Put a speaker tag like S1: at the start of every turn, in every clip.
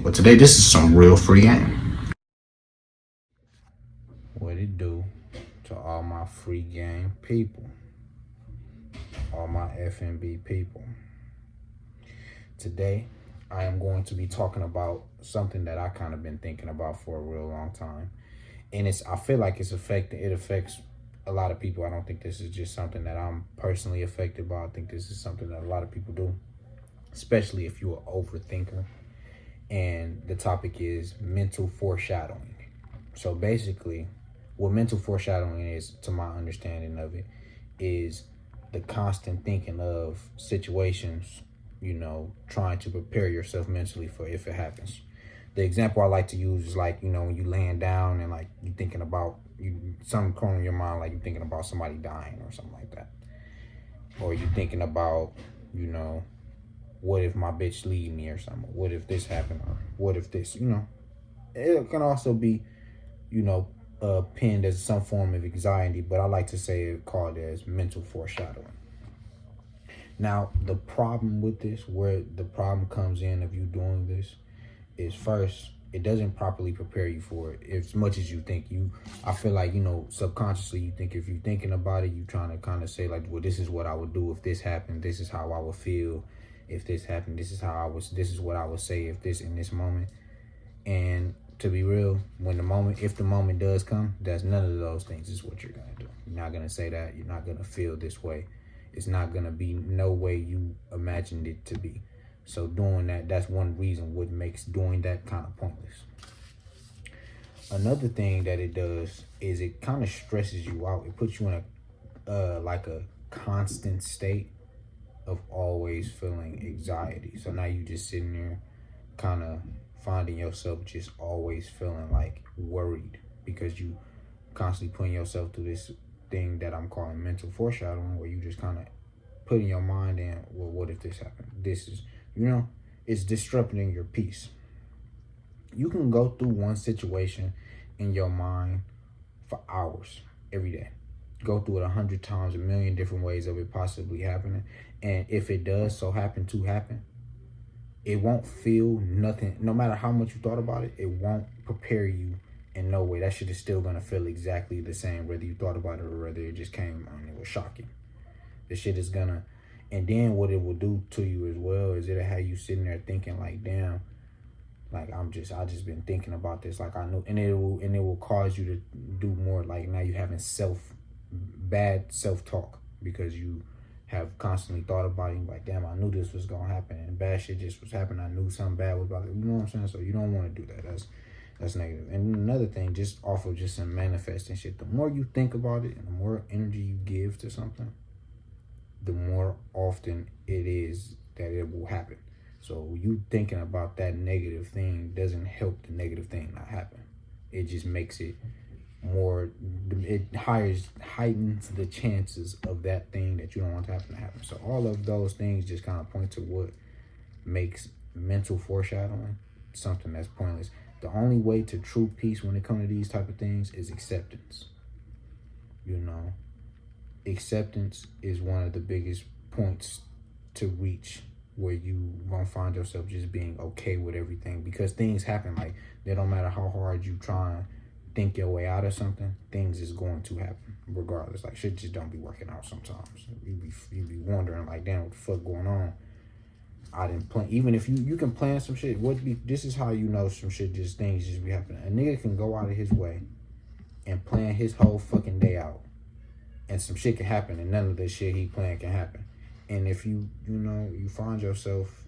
S1: But today, this is some real free game.
S2: What it do to all my free game people, all my F&B people. Today, I am going to be talking about something that I kind of been thinking about for a real long time. And I feel like it affects a lot of people. I don't think this is just something that I'm personally affected by. I think this is something that a lot of people do, especially if you're an overthinker. And the topic is mental foreshadowing. So basically, what mental foreshadowing is, to my understanding of it, is the constant thinking of situations, trying to prepare yourself mentally for if it happens. The example I like to use is like, when you laying down and like you thinking about something going in your mind, like you thinking about somebody dying or something like that. Or you thinking about, what if my bitch leave me or something? What if this happened? Or what if this, it can also be, pinned as some form of anxiety, but I like to say it called as mental foreshadowing. Now, the problem with this, where the problem comes in of you doing this, is first, it doesn't properly prepare you for it as much as you think. I feel like, subconsciously you think if you're thinking about it, you trying to kind of say like, well, this is what I would do if this happened. This is how I would feel if this happened. This is what I would say if this in this moment. And to be real, if the moment does come, that's none of those things is what you're going to do. You're not going to say that. You're not going to feel this way. It's not going to be no way you imagined it to be. So doing that's one reason what makes doing that kind of pointless. Another thing that it does is it kind of stresses you out. It puts you in a constant state of always feeling anxiety. So now you just sitting there kind of finding yourself just always feeling like worried because you constantly putting yourself through this thing that I'm calling mental foreshadowing, where you just kind of putting your mind in, well, what if this happened? This is, it's disrupting your peace. You can go through one situation in your mind for hours every day. Go through it 100 times, a million different ways of it possibly happening. And if it does so happen to happen, it won't feel nothing. No matter how much you thought about it, it won't prepare you in no way. That shit is still going to feel exactly the same, whether you thought about it or whether it just came and it was shocking. The shit is going to, and then what it will do to you as well is it'll have you sitting there thinking like, damn, like I just been thinking about this. Like I know, and it will cause you to do more. Like now you having bad self-talk because you have constantly thought about it. Like, damn, I knew this was gonna happen, and bad shit just was happening. I knew something bad was about it. You know what I'm saying? So you don't want to do that. That's negative. And another thing, just off of just some manifesting shit. The more you think about it, and the more energy you give to something, the more often it is that it will happen. So you thinking about that negative thing doesn't help the negative thing not happen. It just makes it more, it heightens the chances of that thing that you don't want to happen. So all of those things just kind of point to what makes mental foreshadowing something that's pointless. The only way to true peace when it comes to these type of things is acceptance. Acceptance is one of the biggest points to reach, where you gonna find yourself just being okay with everything, because things happen. Like, they don't matter how hard you try and think your way out of something, things is going to happen regardless. Like, shit just don't be working out sometimes. You be wondering like, damn, what the fuck going on? I didn't plan. Even if you can plan some shit, this is how you know some shit, just things just be happening. A nigga can go out of his way and plan his whole fucking day out, and some shit can happen, and none of the shit he planned can happen. And if you find yourself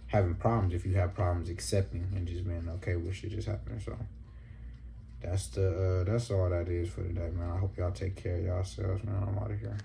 S2: having problems, if you have problems accepting and just being okay with shit just happening. So that's all that is for today, man. I hope y'all take care of yourselves, man. I'm out of here.